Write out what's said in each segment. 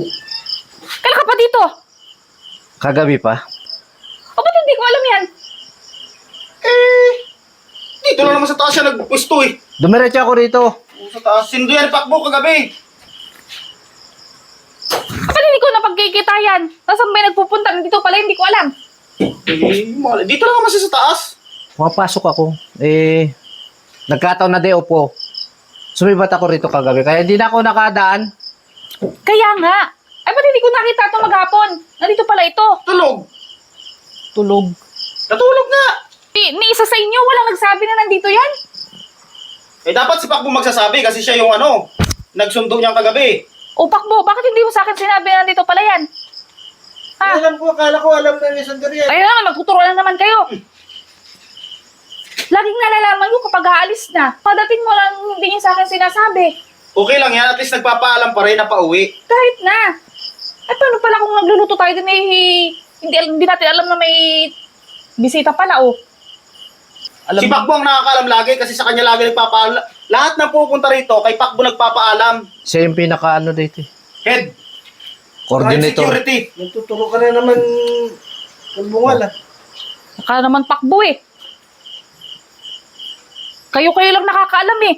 Kailan ka pa dito? Kagabi pa? O ba't hindi ko alam yan? Dito lang naman sa taas siya nagpwesto eh. Dumiretso ako rito. Sa taas. Sindo yan, pakbo kagabi. Ba't hindi ko napagkikita yan? Nasaan ba yung nagpupunta? Dito pala, hindi ko alam. Dito lang naman siya sa taas. Pumapasok ako. Nagkataon na day po. Sumibat ako rito kagabi. Kaya hindi na ako nakadaan. Kaya nga. Ay, ba't hindi ko nakita ito maghapon? Nandito pala ito. Tulog. Tulog. Natulog nga. Ni isa sa inyo, walang nagsabi na nandito yan. Dapat si Pakbo magsasabi kasi siya yung nagsundo niyang kagabi. O Pakbo, bakit hindi mo sa akin sinabi na nandito pala yan? Ha? Alam ko, akala ko alam na ni Sandra yan. Kaya naman, magtuturuan naman kayo. Laging nalalaman ko kapag aalis na. Padating mo lang hindi niya sa akin sinasabi. Okay lang yan, at least nagpapaalam pa rin na pauwi. Kahit na. Ay, paano pala kung nagluluto tayo din hindi natin alam na may bisita pala, oh. Si Pakbo ang nakakaalam lagi kasi sa kanya lagi nagpapaalam. Lahat na pupunta rito, kay Pakbo nagpapaalam. Siya yung pinaka-ano dito. Head. Coordinator. Security. Nagtuturo ka na naman ng bungal, ah. Saka naman Pakbo, eh. Kayo lang nakakaalam, eh.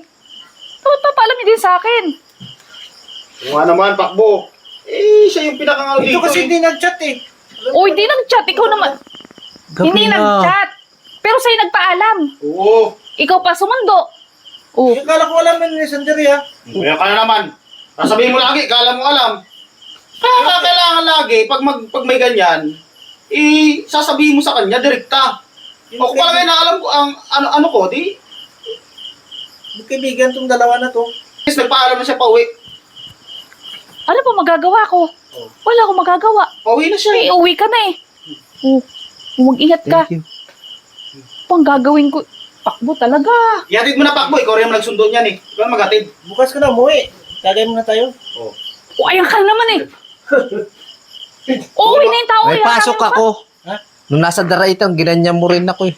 Dapat papaalam niyo din sa akin. Kung nga naman, Pakbo. Siya yung pinakangalo dito. Ito kasi hindi nag-chat, eh. O, hindi nag-chat. Ikaw naman. Hindi nag-chat. Pero sa'yo nagpaalam. Oo. Ikaw pa sumundo. Oh. Akala ko alam na ni Sandra, ah. Kaya ka na naman. Sasabihin mo lagi, kala mo alam. Kaya kailangan lagi, pag may ganyan, sasabihin mo sa kanya, direkta. O kung pala naalam ko ang ano ko, di, Magkaibigan tong dalawa na to. nagpaalam na siya pauwi. Ano pa magagawa ko? Wala akong magagawa. Pauwi na siya. Eh, uwi ka na eh. Oh, mag-ingat ka. Thank you. Pang gagawin ko. Pakbo talaga. Ihatid mo na, Pakbo. Ikaw rin ang nagsundo niyan eh. Ikaw ang maghatid. Bukas ka na umuwi. Tagay muna tayo. O, ayan ka naman eh. Oo, uwi na yung tao. May ayan ka pasok naman. ako. Ha? Nung nasa Daraitan, ginanyan mo rin ako eh.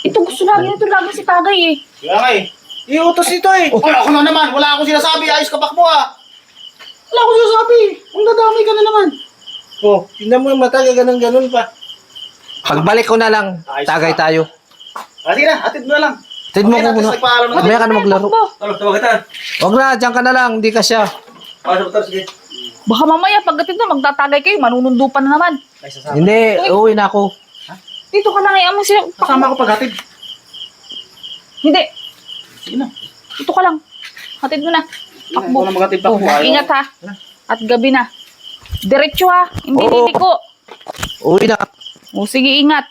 Ito gusto lagi si Tagay eh. Kaya nga eh. Iutos ito, eh. Ay, ako na naman. Wala akong sinasabi. Ayos ka, Pakbo ah. Wala akong sinasabi. Ang dadamay ka na naman. Oh, tingnan mo yung mata, ganun-ganun pa. Pagbalik ko na lang, tagay tayo. Sige na, hatid mo na lang. Tid mo Okay, ko natin muna. nagpaalam na. Mamaya ka na maglaro. Pakbo. Ano, tawag kita. Huwag na, dyan ka na lang. Hindi ka siya. Sige. Baka mamaya pagdating doon, magtatagay kayo, manunundupan na naman. Ay, sasama. Hindi, uwi na ako. Dito ka lang ayaw mo siya. Kasama ko paghatid. Hindi, Sige na. dito ka lang. Hatid mo na. Ikaw na maghatid, Oh, Pakbo. Ayaw. ingat ha. At gabi na. Diretso ha. Hindi Oo. ko. Uwi na. O sige, ingat.